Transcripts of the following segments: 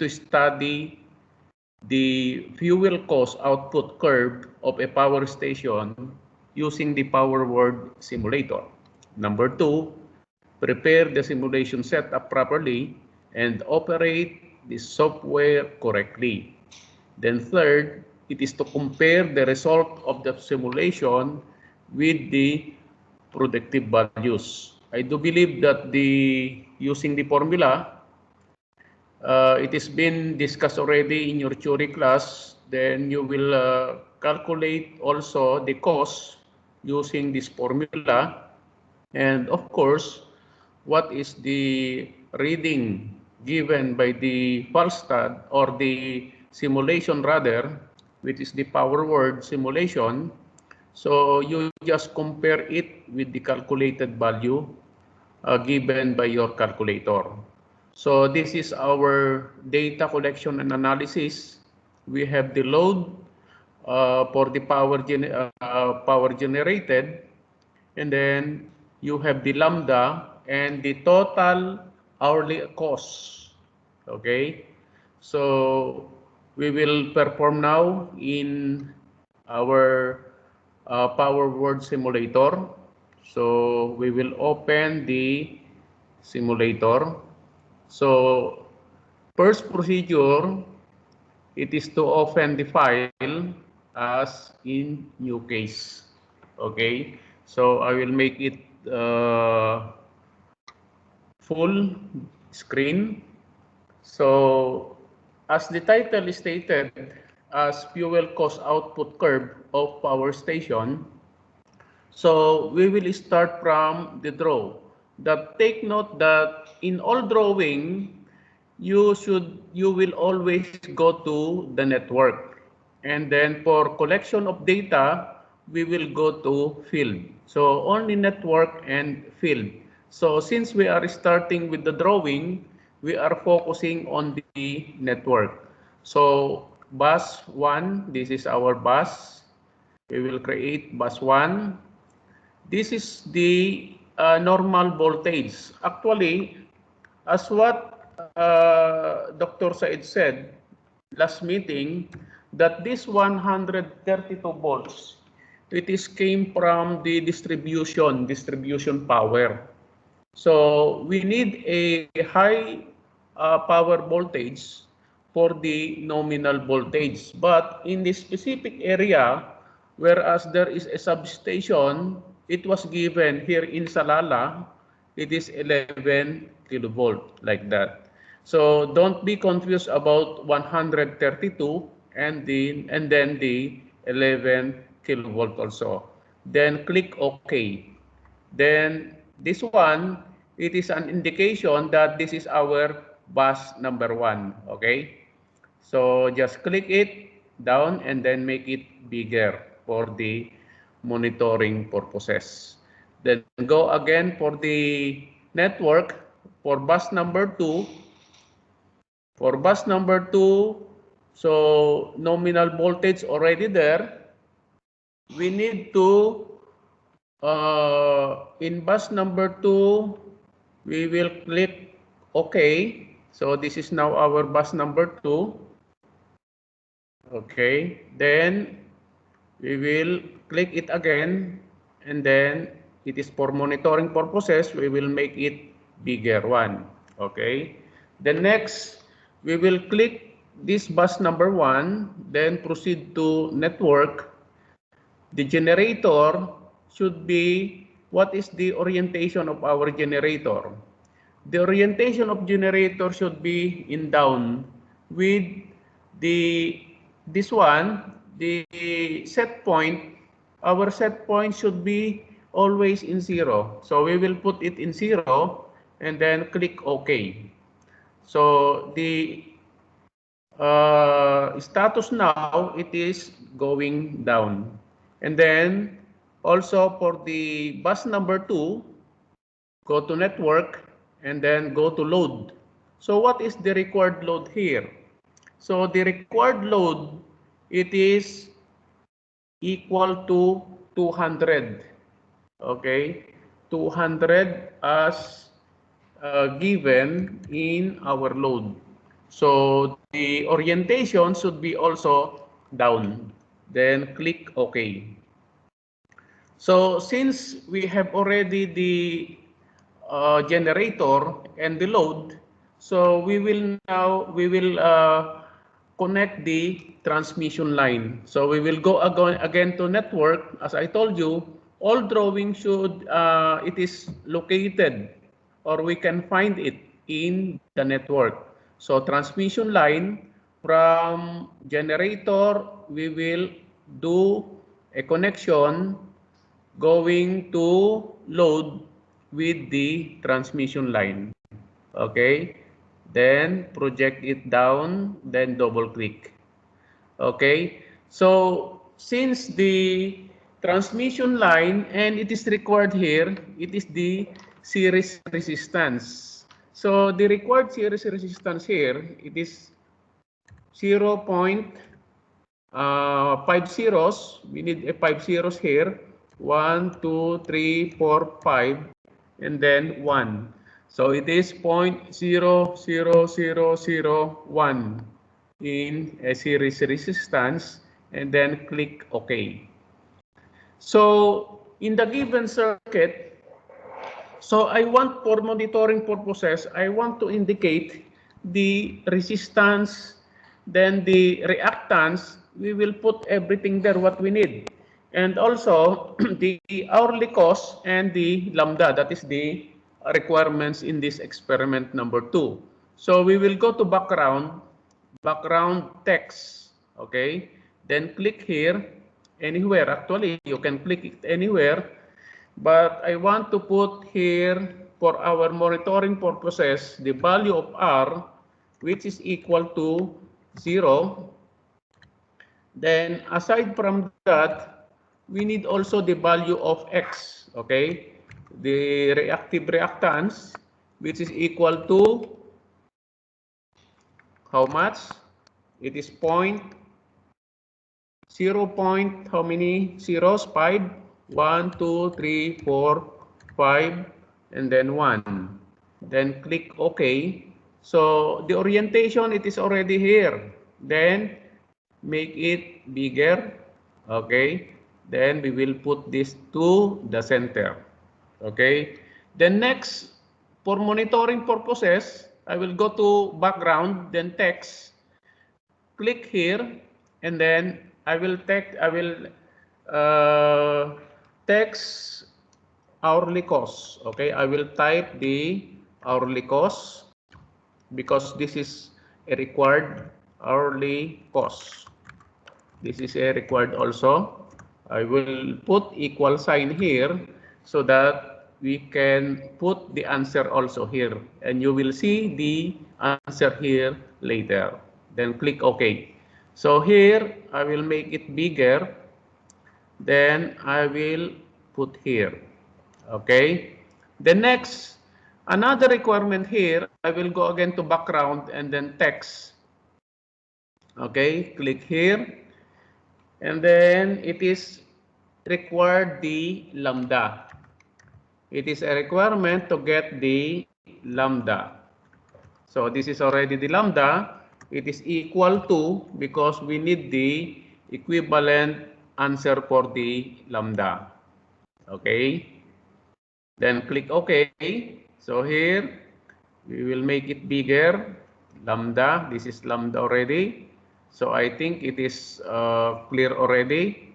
to study the fuel cost output curve of a power station using the PowerWord simulator. Number 2, prepare the simulation setup properly and operate the software correctly. Then third, it is to compare the result of the simulation with the predictive values. I do believe that using the formula, it has been discussed already in your theory class. Then you will calculate also the cost using this formula. And of course, what is the reading given by the Falstad or the simulation rather, which is the PowerWord simulation. So you just compare it with the calculated value given by your calculator. So this is our data collection and analysis. We have the load for the power generated, and then you have the lambda and the total hourly cost. Okay, so we will perform now in our PowerWord simulator. So we will open the simulator. So first procedure, it is to open the file as in new case. Okay, so I will make it full screen. So as the title is stated, as fuel cost output curve of power station, so we will start from the draw. That take note that in all drawing, you will always go to the network. And then for collection of data, we will go to field. So only network and field. So since we are starting with the drawing, we are focusing on the network. So bus 1, this is our bus. We will create bus 1. This is the normal voltage. Actually, as what Dr. Said said last meeting, that this 132 volts, it is came from the distribution power. So we need a high power voltage for the nominal voltage. But in this specific area, whereas there is a substation, it was given here in Salala, it is 11 kilovolt like that. So don't be confused about 132 and then the 11 kilovolt also. Then click OK. Then this one, it is an indication that this is our bus number 1. Okay. So just click it down and then make it bigger for the monitoring purposes. Then go again for the network for bus number 2. For bus number 2, so nominal voltage already there. We need to, in bus number 2, we will click OK. So this is now our bus number 2. Okay, then we will click it again, and then it is for monitoring purposes, we will make it bigger one. Okay, then next, we will click this bus number 1, then proceed to network. The generator should be, what is the orientation of our generator? The orientation of generator should be in down with this one, the set point, our set point should be always in 0. So we will put it in 0 and then click OK. So the status now, it is going down. And then also for the bus number 2, go to network and then go to load. So what is the required load here? So the required load, it is equal to 200. Okay, 200 as given in our load. So the orientation should be also down. Then click OK. So since we have already the generator and the load, so we will connect the transmission line. So we will go again to network. As I told you, all drawing should it is located, or we can find it in the network. So transmission line from generator, we will do a connection going to load with the transmission line. Okay, then project it down, then double click. Okay, so since the transmission line, and it is required here, it is the series resistance. So the required series resistance here, it is 0.5 zeros. We need a 5 zeros here. 1, 2, 3, 4, 5, and then 1. So it is 0.00001 in a series resistance, and then click OK. So in the given circuit, so I want, for monitoring purposes, I want to indicate the resistance, then the reactance. We will put everything there what we need. And also the hourly cost and the lambda, that is the requirements in this experiment number 2. So we will go to background text, okay? Then click here, anywhere. Actually, you can click it anywhere. But I want to put here, for our monitoring purposes, the value of R, which is equal to 0. Then aside from that, we need also the value of X, okay? The reactive reactance, which is equal to how much? It is 0 point, how many zeros? 5. 1, 2, 3, 4, 5, and then 1. Then click OK. So the orientation, it is already here. Then make it bigger. Okay. Then we will put this to the center. Okay. Then next, for monitoring purposes, I will go to background, then text. Click here, and then I will text hourly cost. Okay, I will type the hourly cost because this is a required hourly cost. This is a required also. I will put equal sign here so that we can put the answer also here, and you will see the answer here later. Then click OK. So here I will make it bigger. Then I will put here. Okay. The next, another requirement here, I will go again to background and then text. Okay, click here. And then it is required the lambda. It is a requirement to get the lambda. So this is already the lambda. It is equal to, because we need the equivalent answer for the lambda. Okay. Then click OK. So here we will make it bigger. Lambda. This is lambda already. So I think it is clear already.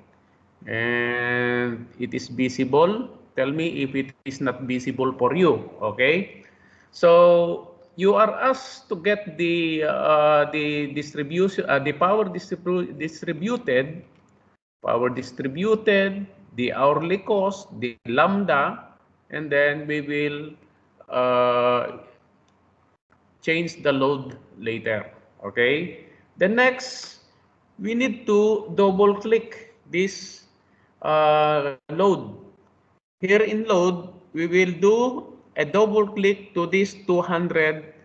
And it is visible. Tell me if it is not visible for you. Okay. So you are asked to get the distribution, the power distributed, the hourly cost, the lambda, and then we will change the load later. Okay. The next, we need to double click this load. Here in load, we will do a double click to this 200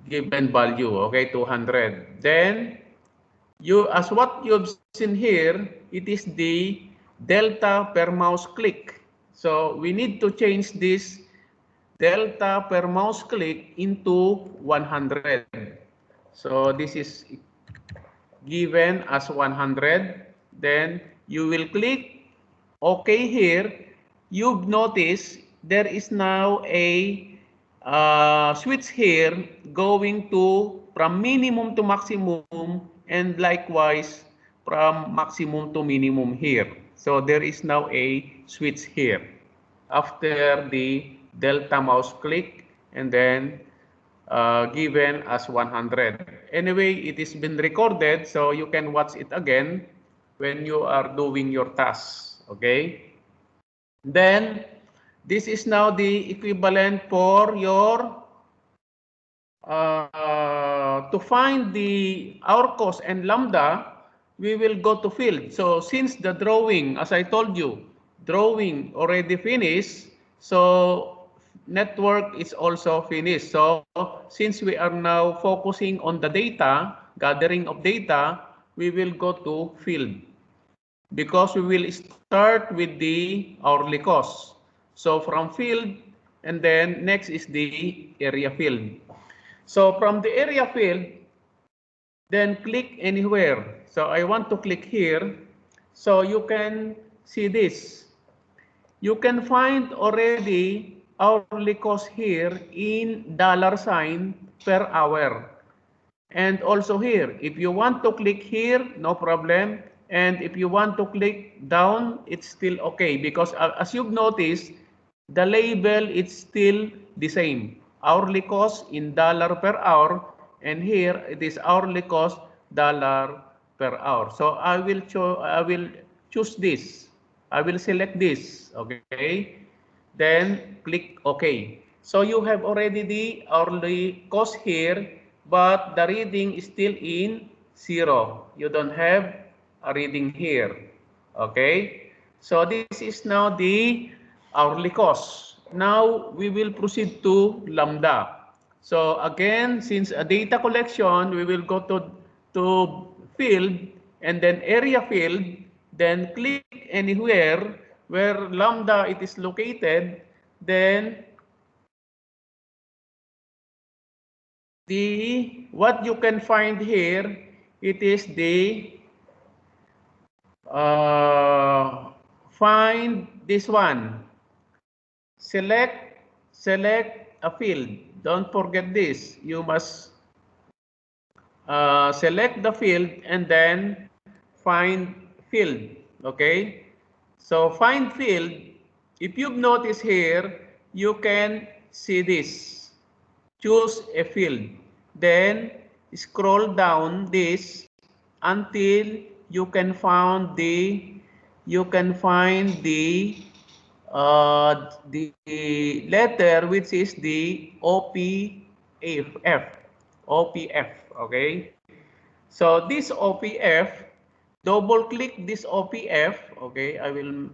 given value. Okay, 200. Then as what you've seen here, it is the delta per mouse click. So we need to change this delta per mouse click into 100. So this is given as 100. Then you will click OK here. You've noticed there is now a switch here going to from minimum to maximum, and likewise from maximum to minimum here. So there is now a switch here after the delta mouse click and then given as 100. Anyway, it has been recorded, so you can watch it again when you are doing your tasks. Okay. Then this is now the equivalent for your to find the our cos and lambda. We will go to field. So since the drawing, as I told you, drawing already finished, so network is also finished. So since we are now focusing on the data, gathering of data, we will go to field, because we will start with the hourly cost. So from field, and then next is the area field. So from the area field, then click anywhere. So I want to click here. So you can see this. You can find already hourly cost here in $ per hour. And also here, if you want to click here, no problem. And if you want to click down, it's still okay, because as you've noticed, the label is still the same. Hourly cost in $ per hour, and here it is hourly cost $ per hour. So I will choose this. I will select this, okay? Then click OK. So you have already the hourly cost here, but the reading is still in 0. You don't have a reading here. Okay. So this is now the hourly cost. Now we will proceed to lambda. So again, since a data collection, we will go to field and then area field, then click anywhere where lambda it is located, then what you can find here, it is the find this one. Select a field. Don't forget this. You must select the field and then find field. Okay. So find field. If you've noticed here, you can see this. Choose a field. Then scroll down this until you can find the letter which is the OPF. OPF. Okay. So this OPF, double click this OPF. Okay, I will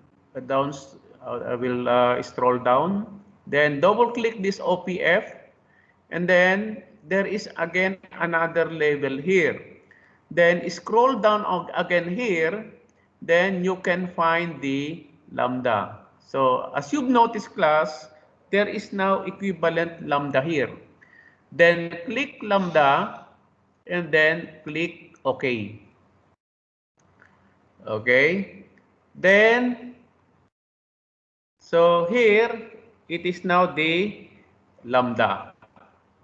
scroll down. Then double click this OPF, and then there is again another label here. Then scroll down again here. Then you can find the lambda. So as you've noticed, class, there is now equivalent lambda here. Then click lambda and then click OK. Okay. Then, so here it is now the lambda.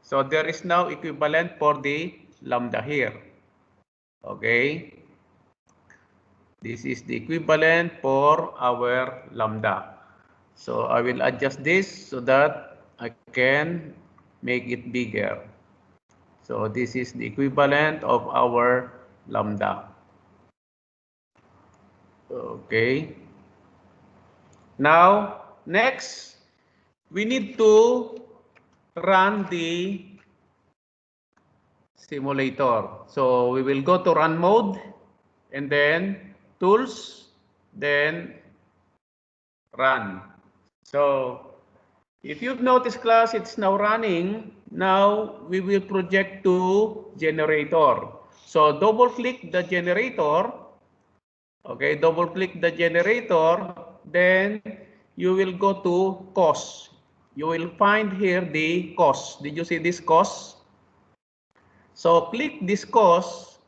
So there is now equivalent for the lambda here. Okay. This is the equivalent for our lambda. So I will adjust this so that I can make it bigger. So this is the equivalent of our lambda. Okay. Now, next, we need to run the simulator. So we will go to run mode and then tools, then run. So if you've noticed, class, it's now running. Now we will project to generator. So double click the generator. Okay, double click the generator. Then you will go to cost. you will find here the cost. Did you see this cost? So click this cost,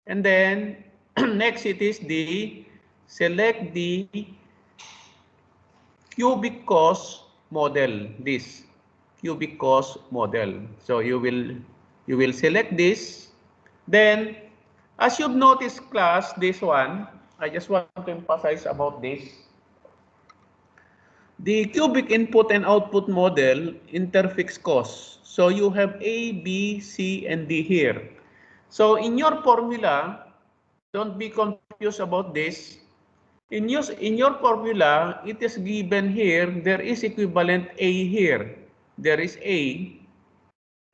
and then next it is the select the cubic cost model, this cubic cost model. So you will select this. Then as you've noticed class, this one, I just want to emphasize about this. The cubic input and output model interfix cost. So you have A, B, C, and D here. So in your formula, don't be confused about this. In your formula, it is given here, there is equivalent A here. There is A,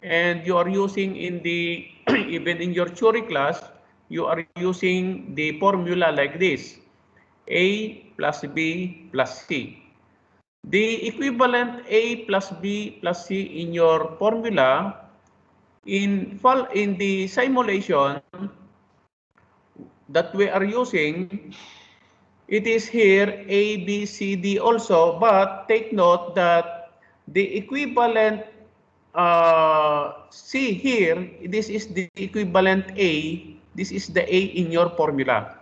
and you are using in the, even in your theory class, you are using the formula like this, A plus B plus C. The equivalent A plus B plus C in your formula, in the simulation that we are using, it is here A, B, C, D also, but take note that the equivalent C here, this is the equivalent A, this is the A in your formula.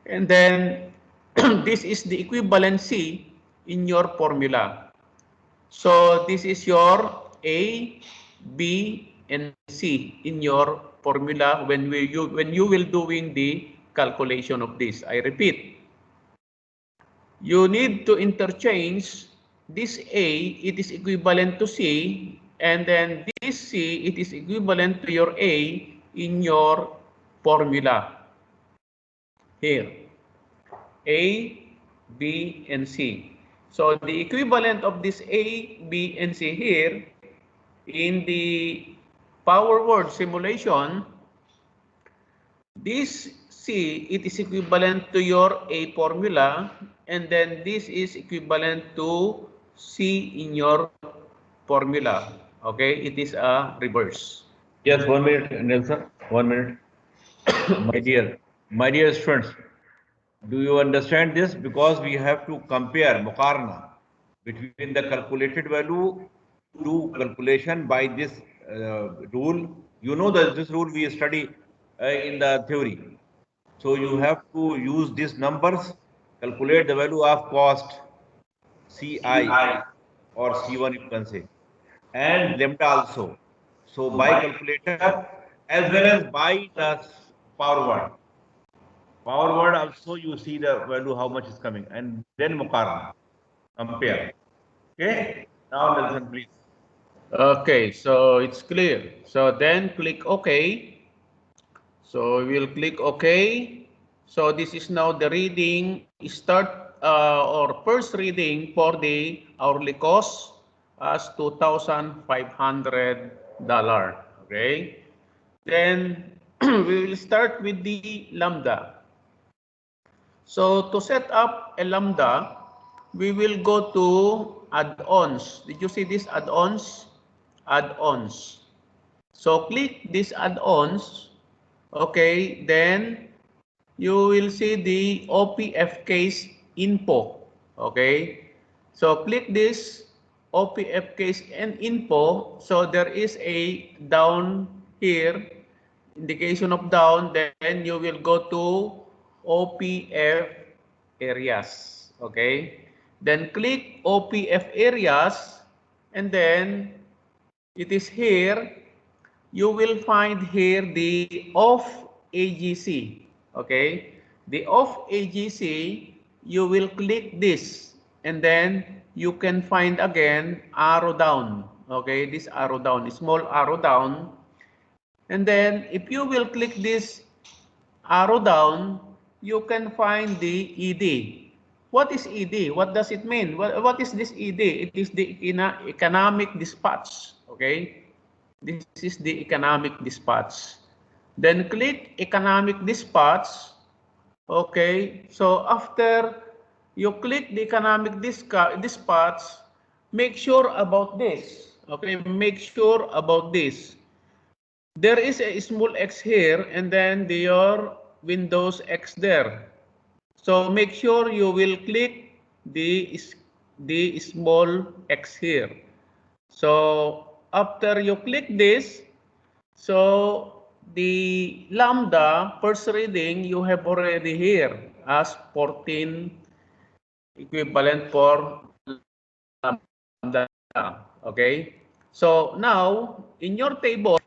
And then this is the equivalent C in your formula. So this is your A, B, and C in your formula when you will doing the calculation of this. I repeat, you need to interchange this A, it is equivalent to C, and then this C, it is equivalent to your A in your formula here. A, B, and C. So the equivalent of this A, B, and C here in the power word simulation, this C, it is equivalent to your A formula, and then this is equivalent to C in your formula. Okay, it is a reverse. Yes, 1 minute, Nelson. 1 minute. My dear students, do you understand this? Because we have to compare muqarna between the calculated value to calculation by this rule. You know that this rule we study in the theory. So you have to use these numbers, calculate the value of cost, CI or C1 you can say, and lambda also. So by calculator as well as by the power word. Power word also you see the value how much is coming, and then muqarna, compare. Okay. Now Nelson, please. Okay, so it's clear. So then click OK. So we will click OK. So this is now the reading start or first reading for the hourly cost as $2,500. Okay. Then we will start with the lambda. So to set up a lambda, we will go to add-ons. Did you see this add-ons? Add-ons. So click this add-ons. Okay, then you will see the OPF case info. Okay, so click this OPF case and info. So there is a down here, indication of down. Then you will go to OPF areas. Okay, then click OPF areas, and then it is here. You will find here the off AGC. Okay, the off AGC, you will click this, and then you can find again arrow down. Okay, this arrow down, small arrow down, and then if you will click this arrow down, you can find the ED. What is ED? What does it mean? What is this ED? It is the economic dispatch. Okay, this is the economic dispatch. Then click economic dispatch. Okay, so after you click the economic dispatch, make sure about this. Okay, make sure about this. There is a small X here, and then your Windows X there. So make sure you will click the the small x here. So after you click this, so the lambda first reading you have already here as 14 equivalent for lambda. Okay. So now in your table,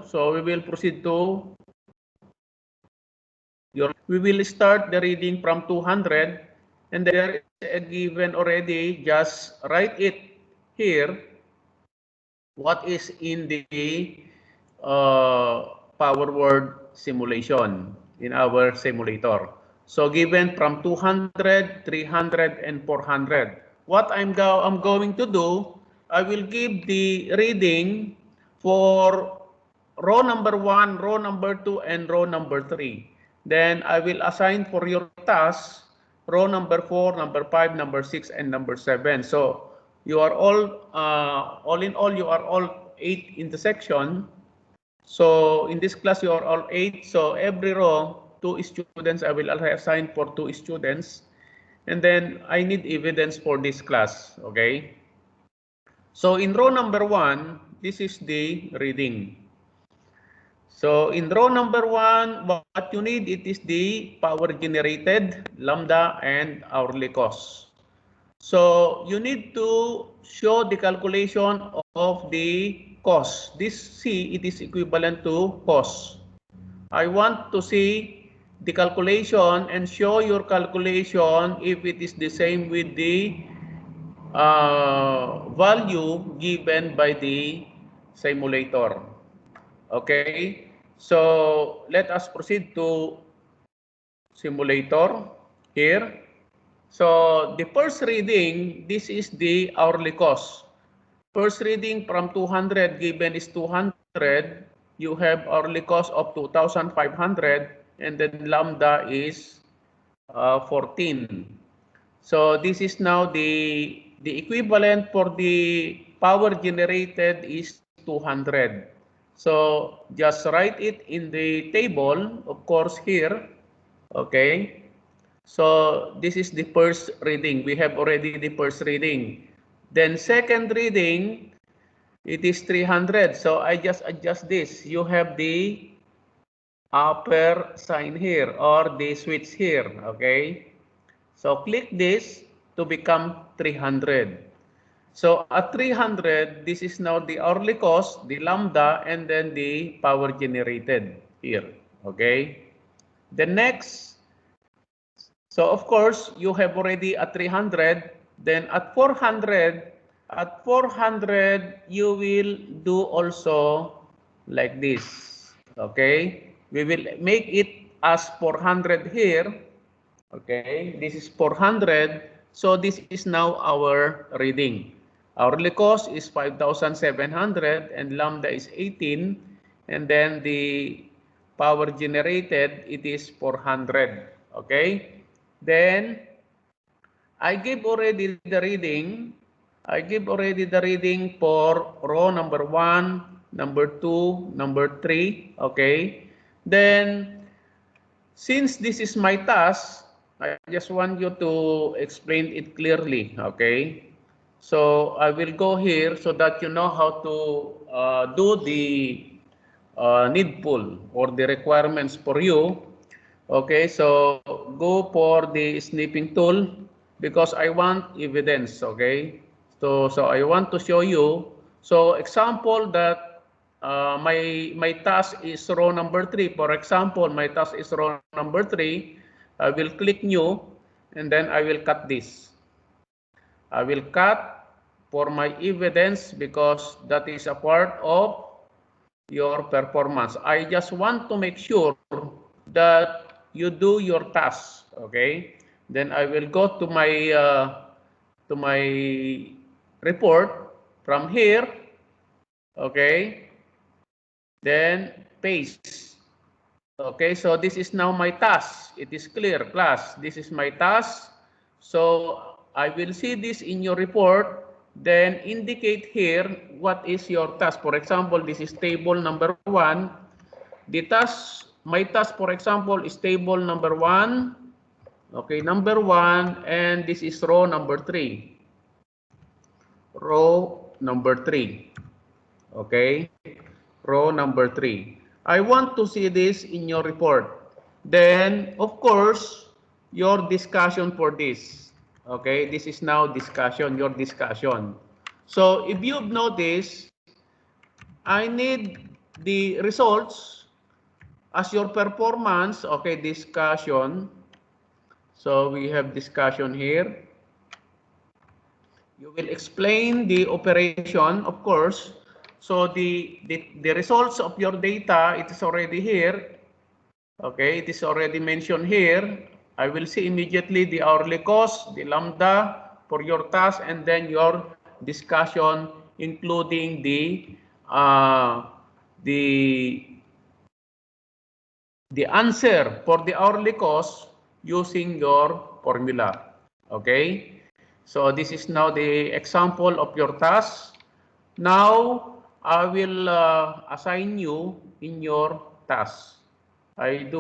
so we will proceed to we will start the reading from 200, and there is a given already, just write it here, what is in the power word simulation in our simulator. So given from 200, 300, and 400. What I'm going to do, I will give the reading for row number 1, row number 2, and row number 3. Then I will assign for your task row number 4, number 5, number 6, and number 7. So you are all in all, you are all 8 in the section. So in this class, you are all 8. So every row, 2 students, I will assign for 2 students. And then I need evidence for this class, okay? So in row number 1, this is the reading. So in row number 1, what you need, it is the power generated, lambda, and hourly cost. So you need to show the calculation of the cost. This C, it is equivalent to cost. I want to see the calculation and show your calculation if it is the same with the value given by the simulator. Okay, so let us proceed to simulator here. So the first reading, this is the hourly cost. First reading from 200 given is 200. You have hourly cost of 2,500, and then lambda is 14. So this is now the equivalent for the power generated is 200. So just write it in the table, of course, here. Okay. So this is the first reading. We have already the first reading. Then second reading, it is 300. So I just adjust this. You have the upper sign here or the switch here. Okay. So click this to become 300. So at 300, this is now the hourly cost, the lambda, and then the power generated here. Okay. The next, so of course, you have already at 300, then at 400, you will do also like this. Okay. We will make it as 400 here. Okay, this is 400. So this is now our reading. Hourly cost is 5,700 and lambda is 18. And then the power generated, it is 400. Okay, then I give already the reading. I give already the reading for row number 1, number 2, number 3. Okay, then since this is my task, I just want you to explain it clearly, okay? So I will go here so that you know how to do the needful or the requirements for you. Okay, so go for the snipping tool because I want evidence, okay? So I want to show you. So example that my task is row number 3. For example, my task is row number 3. I will click new and then I will cut this. I will cut for my evidence because that is a part of your performance. I just want to make sure that you do your task. Okay. Then I will go to my report from here. Okay. Then paste. Okay, so this is now my task. It is clear, class. This is my task. So I will see this in your report. Then indicate here what is your task. For example, this is table number 1. The task, my task, for example, is table number 1. Okay, number 1, and this is row number 3. Row number 3. Okay, row number 3. I want to see this in your report. Then, of course, your discussion for this. Okay, this is now discussion, your discussion. So, if you've noticed, I need the results as your performance. Okay, discussion. So, we have discussion here. You will explain the operation, of course. So the results of your data, it is already here. Okay, it is already mentioned here. I will see immediately the hourly cost, the lambda for your task, and then your discussion, including the answer for the hourly cost using your formula. Okay, so this is now the example of your task. Now I will assign you in your task. I do